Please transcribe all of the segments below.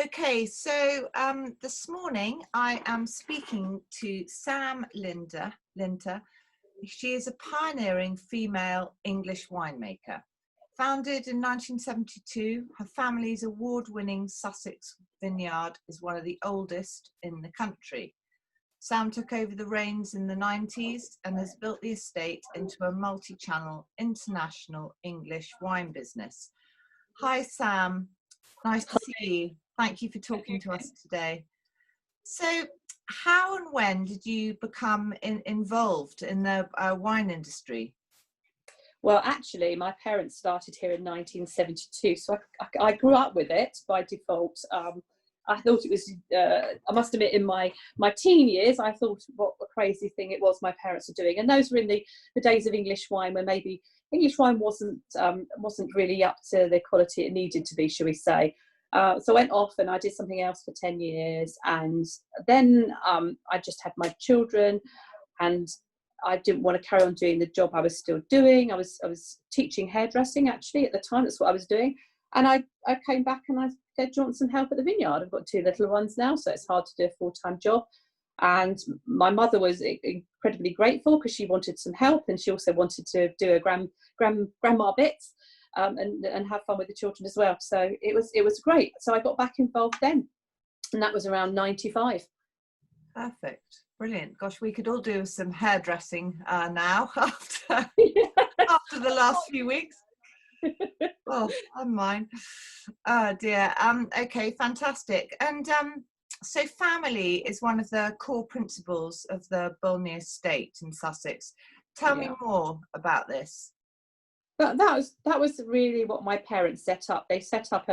Okay, so this morning I am speaking to Sam Linter. She is a pioneering female English winemaker. Founded in 1972, her family's award-winning Sussex vineyard is one of the oldest in the country. Sam took over the reins in the 90s and has built the estate into a multi-channel international English wine business. Hi, Sam. Nice to see you. Thank you for talking to us today. So, how and when did you become involved in the wine industry? Well, actually, my parents started here in 1972, so I grew up with it by default. I thought it was, I must admit, in my teen years, I thought what a crazy thing it was my parents were doing. And those were in the days of English wine, where maybe English wine wasn't really up to the quality it needed to be, shall we say. So I went off and I did something else for 10 years. And then I just had my children, and I didn't want to carry on doing the job I was still doing. I was teaching hairdressing, actually, at the time. That's what I was doing. And I came back and I said, do you want some help at the vineyard? I've got 2 little ones now, so it's hard to do a full-time job. And my mother was incredibly grateful because she wanted some help, and she also wanted to do a grandma bits and have fun with the children as well. So it was great. So I got back involved then, and that was around 95. Perfect. Brilliant. Gosh, we could all do some hairdressing now after the last few weeks. Oh, I'm mine. Oh dear. Okay, fantastic. And so family is one of the core principles of the Bolney Estate in Sussex. Tell me more about this. But that was really what my parents set up. They set up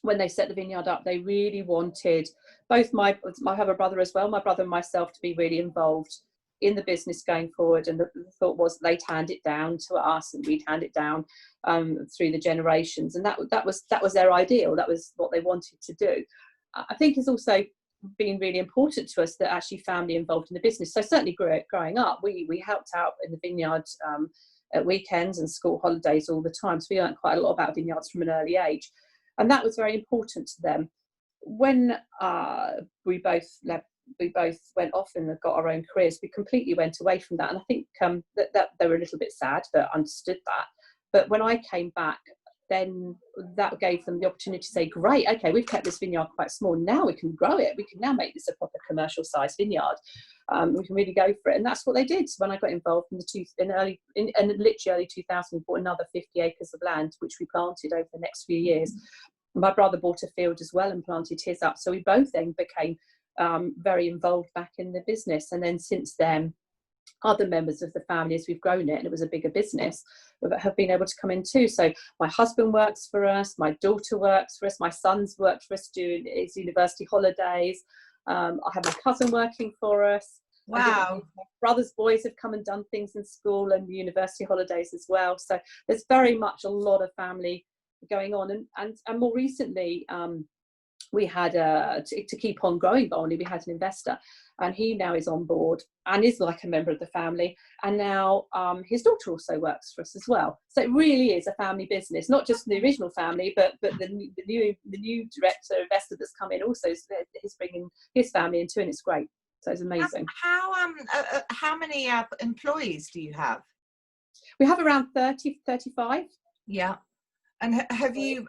when they set the vineyard up, they really wanted both I have a brother as well, my brother and myself, to be really involved in the business going forward. And the thought was they'd hand it down to us and we'd hand it down through the generations. And that was their ideal. That was what they wanted to do. I think it's also been really important to us that actually family involved in the business. So certainly growing up, we helped out in the vineyard at weekends and school holidays all the time. So we learned quite a lot about vineyards from an early age. And that was very important to them. When we both went off and got our own careers, we completely went away from that. And I think that they were a little bit sad, but understood that. But when I came back, then that gave them the opportunity to say, great, okay, we've kept this vineyard quite small. Now we can grow it. We can now make this a proper commercial size vineyard. We can really go for it. And that's what they did. So when I got involved in literally early 2000, we bought another 50 acres of land, which we planted over the next few years. My brother bought a field as well and planted his up. So we both then became very involved back in the business. And then since then, other members of the family, as we've grown it and it was a bigger business, have been able to come in too. So my husband works for us, my daughter works for us, my son's worked for us doing his university holidays. I have my cousin working for us. Wow. My brother's boys have come and done things in school and university holidays as well. So there's very much a lot of family going on. And more recently, we had to keep on growing Bolney, we had an investor, and he now is on board and is like a member of the family. And now his daughter also works for us as well. So it really is a family business, not just the original family, but the new director investor that's come in also is bringing his family into, and it's great. So it's amazing. How many employees do you have? We have around 30, 35. Yeah. And have you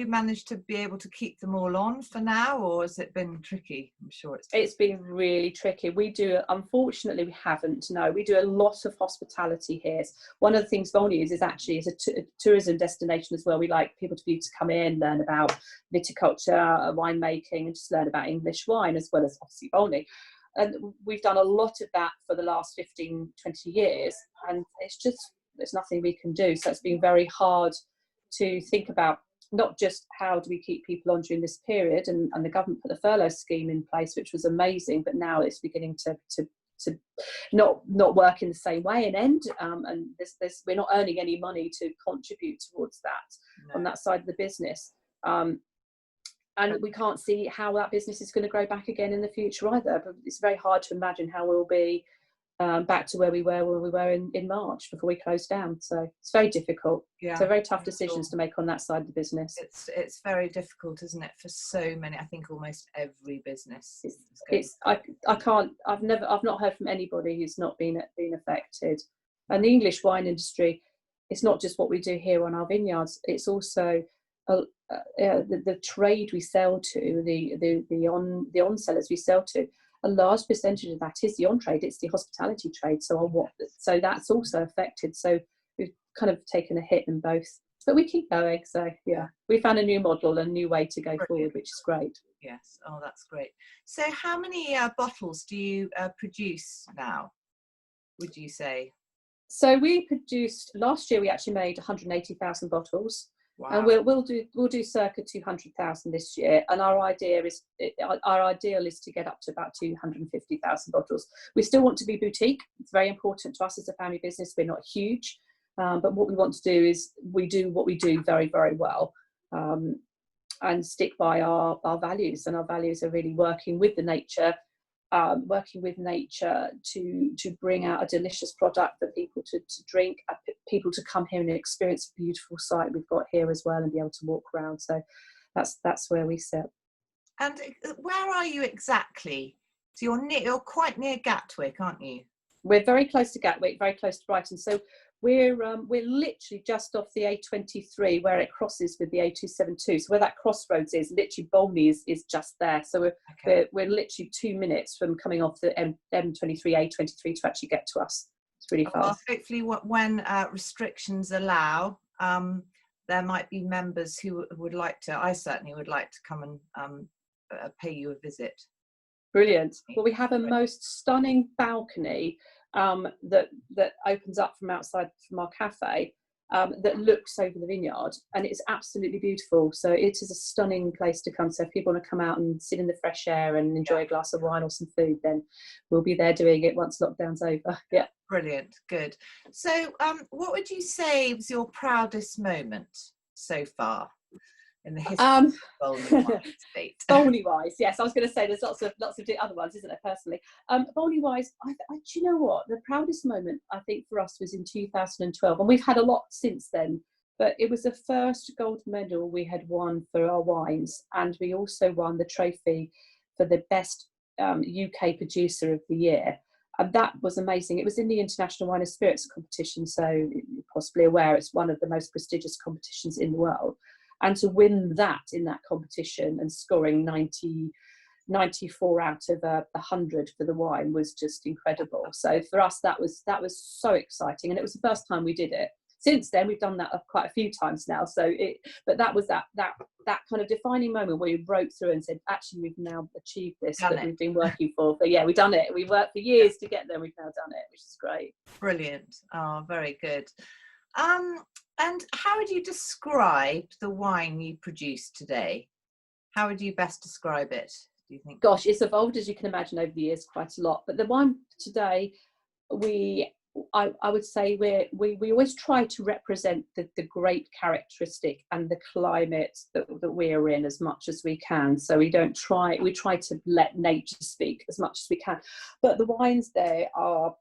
managed to be able to keep them all on for now, or has it been tricky? I'm sure it's been really tricky. Unfortunately, we haven't. No, we do a lot of hospitality here. One of the things Bolney is actually a tourism destination as well. We like people to come in, learn about viticulture, winemaking, and just learn about English wine, as well as obviously Bolney. And we've done a lot of that for the last 15, 20 years. And there's nothing we can do. So it's been very hard to think about not just how do we keep people on during this period, and the government put the furlough scheme in place, which was amazing, but now it's beginning to not work in the same way and end, and we're not earning any money to contribute towards that on that side of the business, and we can't see how that business is going to grow back again in the future either. But it's very hard to imagine how we'll be back to where we were in March before we closed down. So it's very difficult. Yeah, so very tough decisions to make on that side of the business. It's very difficult, isn't it, for so many? I think almost every business. I've not heard from anybody who's not been affected. And the English wine industry, it's not just what we do here on our vineyards. It's also the trade we sell to, the on sellers we sell to. A large percentage of that is the on trade. It's the hospitality trade. So that's also affected. So we've kind of taken a hit in both, but we keep going. So yeah, we found a new model, a new way to go forward, which is great. Yes. Oh, that's great. So how many bottles do you produce now, would you say? So we produced, last year we actually made 180,000 bottles. Wow. And we'll do circa 200,000 this year, and our ideal is to get up to about 250,000 bottles. We still want to be boutique. It's very important to us as a family business. We're not huge, but what we want to do is we do what we do very, very well, and stick by our values. And our values are really working with the nature. To bring out a delicious product for people to drink, people to come here and experience a beautiful site we've got here as well, and be able to walk around. So that's where we sit. And where are you exactly? So you're quite near Gatwick, aren't you? We're very close to Gatwick, very close to Brighton. So we're literally just off the A23 where it crosses with the A272. So where that crossroads is, literally Bolney is just there. So we're literally 2 minutes from coming off the M23, A23 to actually get to us. It's really fast. Well, hopefully when restrictions allow, there might be members who would like to, I certainly would like to come and pay you a visit. Brilliant. Well, we have a most stunning balcony that opens up from outside from our cafe, that looks over the vineyard, and it's absolutely beautiful. So it is a stunning place to come. So if people want to come out and sit in the fresh air and enjoy a glass of wine or some food, then we'll be there doing it once lockdown's over. Yeah. Brilliant. Good. So what would you say was your proudest moment so far in the history of Bolney Wine Estate? Bolney wise, yes, I was going to say there's lots of other ones, isn't there? Personally, Bolney wise, do you know what? The proudest moment I think for us was in 2012, and we've had a lot since then. But it was the first gold medal we had won for our wines, and we also won the trophy for the best UK producer of the year. And that was amazing. It was in the International Wine and Spirits competition, so you're possibly aware it's one of the most prestigious competitions in the world. And to win that in that competition and scoring 94 out of 100 for the wine was just incredible. So for us, that was so exciting, and it was the first time we did it. Since then, we've done that quite a few times now. But that was that kind of defining moment where we broke through and said, actually, we've now achieved this that we've been working for. But yeah, we've done it. We worked for years to get there. We've now done it, which is great. Brilliant. Oh, very good. And how would you describe the wine you produce today? How would you best describe it, do you think? Gosh, it's evolved, as you can imagine, over the years quite a lot. But the wine today, I would say we always try to represent the grape characteristic and the climate that we're in as much as we can. So we try to let nature speak as much as we can. But the wines they have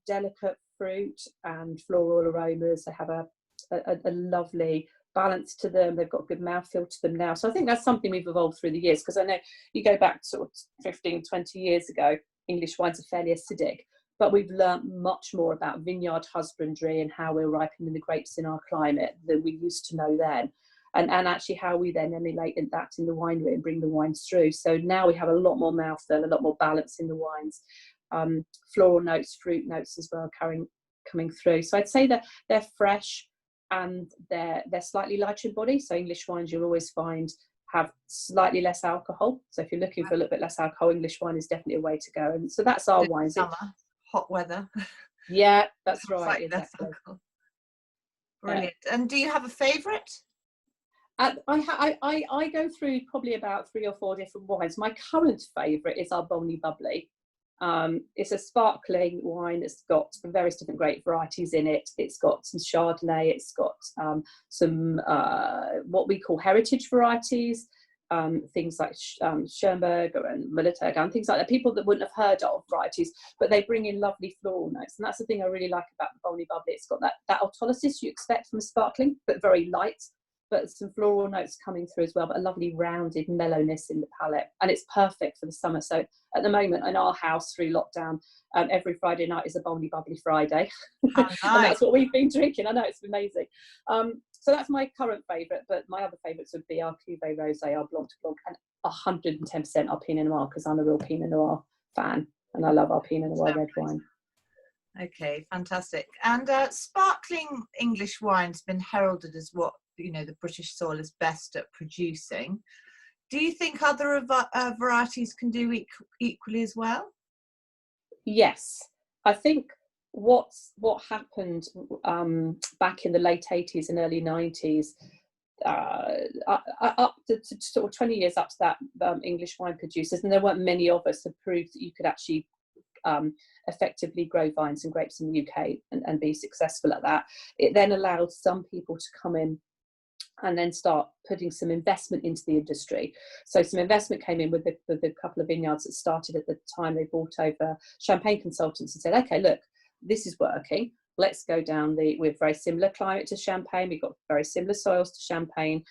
delicate fruit and floral aromas. They have a lovely balance to them. They've got good mouthfeel to them now. So I think that's something we've evolved through the years, because I know you go back sort of 15, 20 years ago, English wines are fairly acidic, but we've learnt much more about vineyard husbandry and how we're ripening the grapes in our climate than we used to know then. And actually how we then emulate that in the winery and bring the wines through. So now we have a lot more mouthfeel, a lot more balance in the wines. Floral notes, fruit notes as well coming through. So I'd say that they're fresh and they're slightly lighter in body. So English wines you'll always find have slightly less alcohol. So if you're looking for a little bit less alcohol, English wine is definitely a way to go. And so that's our wines. Summer, hot weather. Yeah, that's right. Exactly. Brilliant. And do you have a favourite? I go through probably about 3 or 4 different wines. My current favourite is our Bolney Bubbly. It's a sparkling wine. It's got various different grape varieties in it. It's got some Chardonnay. It's got some what we call heritage varieties. things like Schoenberger and Militaga and things like that, people that wouldn't have heard of varieties, but they bring in lovely floral notes. And that's the thing I really like about the Bolney Bubbly. It's got that autolysis you expect from a sparkling, but very light, but some floral notes coming through as well, but a lovely rounded mellowness in the palate. And it's perfect for the summer. So at the moment in our house through lockdown, every Friday night is a Bolney Bubbly Friday. Oh, nice. And that's what we've been drinking. I know, it's amazing. So that's my current favourite, but my other favourites would be our Cuvée Rosé, our Blanc de Blanc, and 110% our Pinot Noir, because I'm a real Pinot Noir fan and I love our Pinot Noir red wine. Okay, fantastic. And sparkling English wine's been heralded as what, you know, the British soil is best at producing. Do you think other varieties can do equally as well? Yes, I think what happened back in the late 80s and early 90s, up to sort of 20 years up to that, English wine producers, and there weren't many of us, have proved that you could actually effectively grow vines and grapes in the UK and be successful at that. It then allowed some people to come in and then start putting some investment into the industry. So some investment came in with the couple of vineyards that started at the time. They brought over champagne consultants and said, okay, look, this is working. Let's go down we're very similar climate to Champagne. We've got very similar soils to Champagne.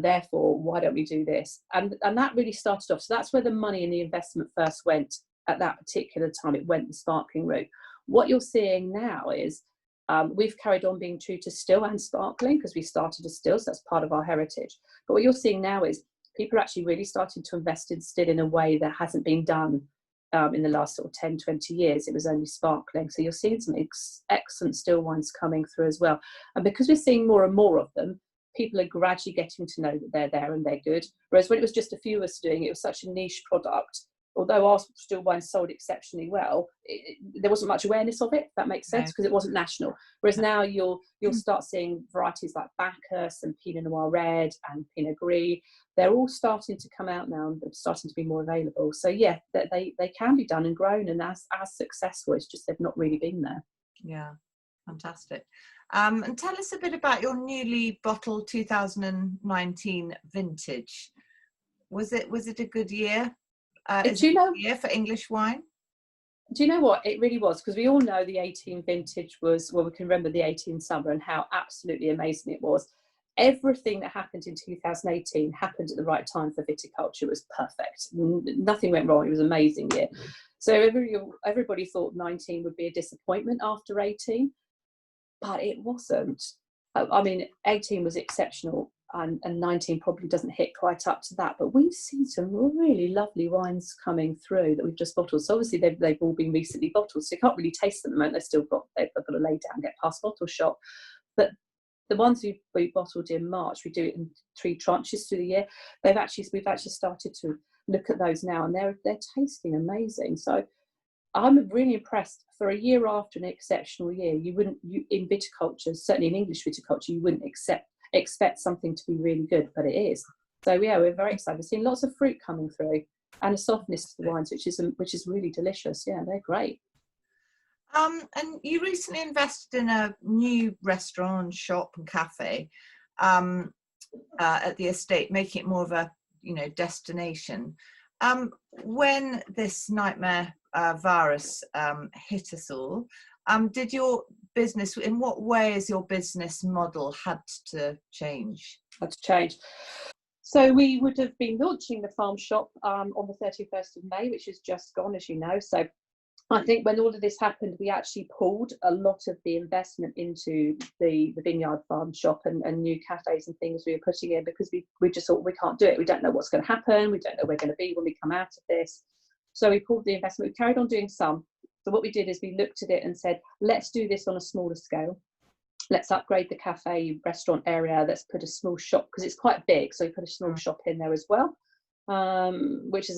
Therefore, why don't we do this? And that really started off. So that's where the money and the investment first went at that particular time. It went the sparkling route. What you're seeing now is we've carried on being true to still and sparkling because we started as still, so that's part of our heritage. But what you're seeing now is people are actually really starting to invest in still in a way that hasn't been done in the last sort of 10, 20 years. It was only sparkling. So you're seeing some excellent still wines coming through as well. And because we're seeing more and more of them, people are gradually getting to know that they're there and they're good. Whereas when it was just a few of us doing it, it was such a niche product. Although our still wines sold exceptionally well, there wasn't much awareness of it, if that makes sense, because it wasn't national. Whereas now you'll start seeing varieties like Bacchus and Pinot Noir Red and Pinot Gris. They're all starting to come out now and they're starting to be more available. So yeah, they can be done and grown and as successful. It's just they've not really been there. Yeah, fantastic. And tell us a bit about your newly bottled 2019 vintage. Was it a good year? Do you know, year for English wine? Do you know what? It really was, because we all know the 18 vintage was, well, we can remember the 18 summer and how absolutely amazing it was. Everything that happened in 2018 happened at the right time for viticulture. It was perfect. Nothing went wrong. It was an amazing year. So everybody thought 19 would be a disappointment after 18, but it wasn't. I mean, 18 was exceptional. And 19 probably doesn't hit quite up to that, but we've seen some really lovely wines coming through that we've just bottled. So obviously they've all been recently bottled, so you can't really taste them at the moment. They've got to lay down and get past bottle shop. But the ones we bottled in March, we do it in 3 tranches through the year. We've actually started to look at those now, and they're tasting amazing. So I'm really impressed. For a year after an exceptional year, you in viticulture, certainly in English viticulture, you wouldn't expect something to be really good, but it is. So yeah, we're very excited. We've seen lots of fruit coming through and a softness to the wines, which is really delicious. Yeah, they're great. And you recently invested in a new restaurant, shop and cafe at the estate, making it more of a destination. When this nightmare virus hit us all, did your business, in what way has your business model had to change? So we would have been launching the farm shop on the 31st of May, which is just gone, as you know. So I think when all of this happened, we actually pulled a lot of the investment into the vineyard farm shop and new cafes and things we were putting in, because we just thought we can't do it. We don't know what's going to happen. We don't know where we're going to be when we come out of this. So we pulled the investment. We carried on doing some. So what we did is we looked at it and said, let's do this on a smaller scale. Let's upgrade the cafe restaurant area. Let's put a small shop, because it's quite big. So we put a small shop in there as well, which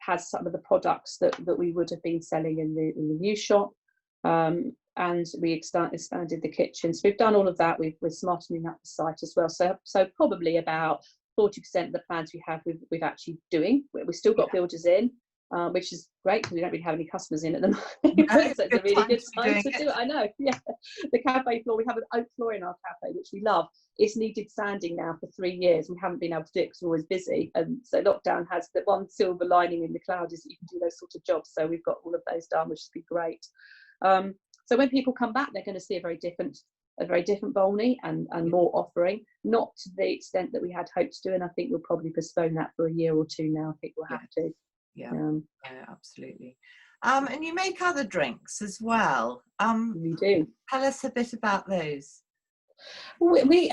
has some of the products that we would have been selling in the new shop. And we expanded the kitchen. So we've done all of that. We're smartening up the site as well. So probably about 40% of the plans we have, we've actually doing. We've still got builders in. which is great because we don't really have any customers in at the moment. No, So it's a really good time to it. do it. I know, yeah. The cafe floor, we have an oak floor in our cafe, which we love. It's needed sanding now for 3 years. We haven't been able to do it because we're always busy. And so lockdown has the one silver lining in the cloud is that you can do those sort of jobs. So we've got all of those done, which has been great. So when people come back, they're going to see a very different Bolney and more offering, not to the extent that we had hoped to do. And I think we'll probably postpone that for a year or two now. I think we'll have to. Yeah, absolutely. And you make other drinks as well. We do. Tell us a bit about those. We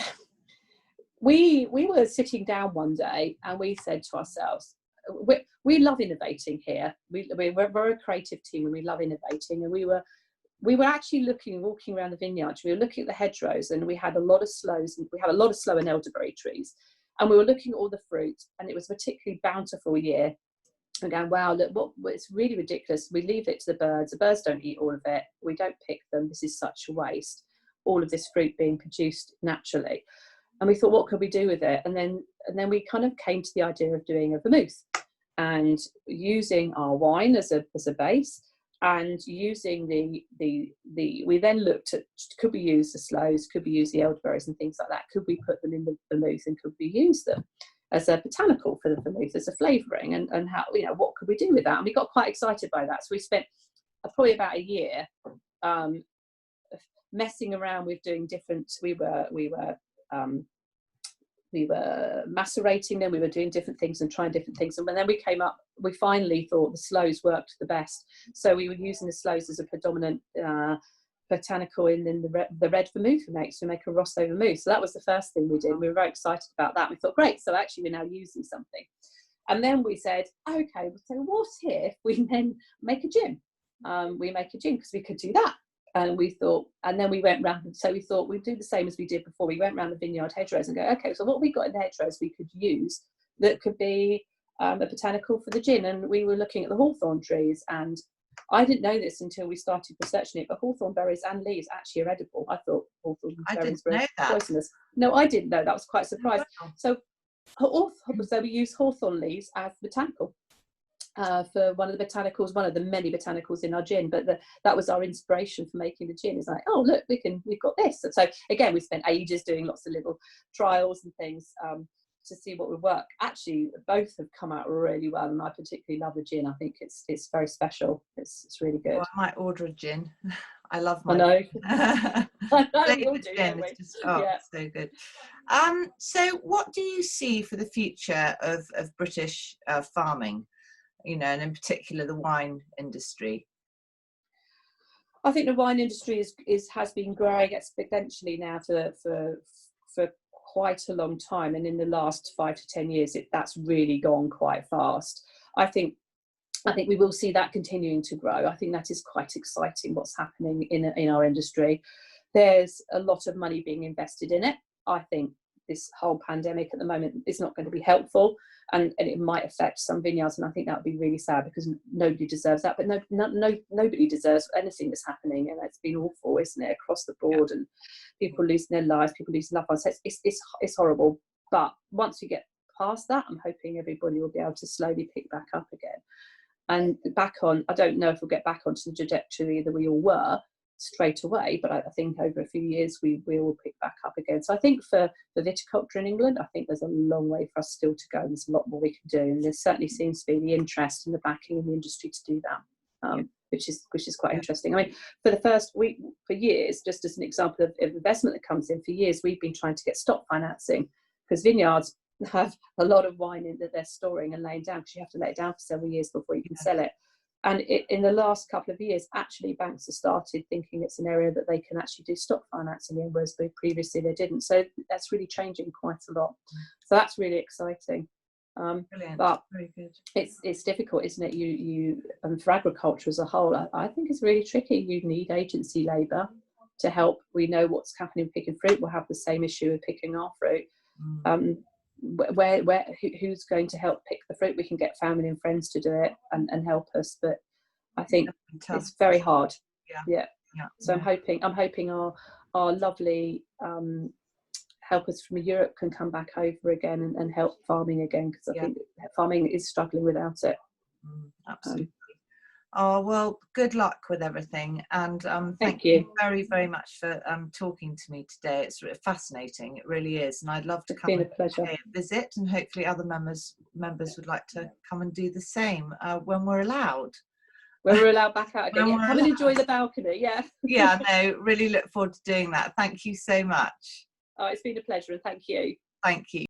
were sitting down one day and we said to ourselves, we love innovating here. We're a creative team and we love innovating. And we were actually walking around the vineyard. We were looking at the hedgerows and we had a lot of sloes. And we have a lot of sloe and elderberry trees. And we were looking at all the fruit and it was a particularly bountiful year. And going, wow, look, it's really ridiculous. We leave it to the birds. The birds don't eat all of it. We don't pick them. This is such a waste. All of this fruit being produced naturally. And we thought, what could we do with it? And then we kind of came to the idea of doing a vermouth and using our wine as a base, and using we then looked at, could we use the sloes, could we use the elderberries and things like that? Could we put them in the vermouth and could we use them as a botanical for the vermouth, as a flavouring, and how, what could we do with that? And we got quite excited by that. So we spent probably about a year messing around with doing different. We were macerating them. We were doing different things and trying different things. And then we finally thought the sloes worked the best. So we were using the sloes as a predominant botanical in the red vermouth we make. So we make a Rosso vermouth. So that was the first thing we did. We were very excited about that. We thought, great. So actually we're now using something. And then we said, okay, so what if we then make a gin? We make a gin because we could do that. And we thought, and then we went round, so we thought we'd do the same as we did before. We went round the vineyard hedgerows and go, okay, so what have we got in the hedgerows we could use that could be a botanical for the gin? And we were looking at the hawthorn trees, and I didn't know this until we started researching it, but hawthorn berries and leaves actually are edible. I thought hawthorn berries were poisonous. No, I didn't know. That was quite surprised. So we use hawthorn leaves as botanical. For one of the many botanicals in our gin, but that was our inspiration for making the gin. Is like, oh look, we've got this. And so again, we spent ages doing lots of little trials and things to see what would work. Actually, both have come out really well, and I particularly love the gin. I think it's very special. It's really good. Well, I might order a gin. I love my. I know. I know. We'll do, gin. It's just, so good. So what do you see for the future of British farming? And in particular the wine industry? I think the wine industry has been growing exponentially now for quite a long time, and in the last 5 to 10 years, that's really gone quite fast. I think we will see that continuing to grow. I think that is quite exciting. What's happening in our industry? There's a lot of money being invested in it. I think this whole pandemic at the moment is not going to be helpful, and it might affect some vineyards, and I think that would be really sad because nobody deserves that. But nobody deserves anything that's happening, and it's been awful, isn't it, across the board, and people losing their lives, people losing loved ones. It's horrible. But once we get past that, I'm hoping everybody will be able to slowly pick back up again, and I don't know if we'll get back onto the trajectory that we all were straight away, but I think over a few years we will pick back up again. So I think for viticulture in England, I think there's a long way for us still to go, and there's a lot more we can do, and there certainly seems to be the interest and the backing in the industry to do that, which is quite interesting. I mean, for years, just as an example of investment that comes in, for years we've been trying to get stock financing, because vineyards have a lot of wine in that they're storing and laying down, because you have to lay it down for several years before you can sell it. And in the last couple of years, actually, banks have started thinking it's an area that they can actually do stock financing in, whereas previously they didn't. So that's really changing quite a lot. So that's really exciting. Brilliant. But very good. It's difficult, isn't it? You for agriculture as a whole, I think it's really tricky. You need agency labour to help. We know what's happening picking fruit. We'll have the same issue with picking our fruit. Who's going to help pick the fruit? We can get family and friends to do it and help us, but I think it's very hard. Yeah. So I'm hoping our lovely helpers from Europe can come back over again and help farming again, because I think farming is struggling without it. Absolutely. Oh, well, good luck with everything. And thank you very, very much for talking to me today. It's fascinating. It really is. And I'd love to come and pay a visit, and hopefully other members would like to come and do the same when we're allowed. When we're allowed back out again. Come and enjoy the balcony. Yeah. Yeah, no, really look forward to doing that. Thank you so much. Oh, it's been a pleasure, and thank you. Thank you.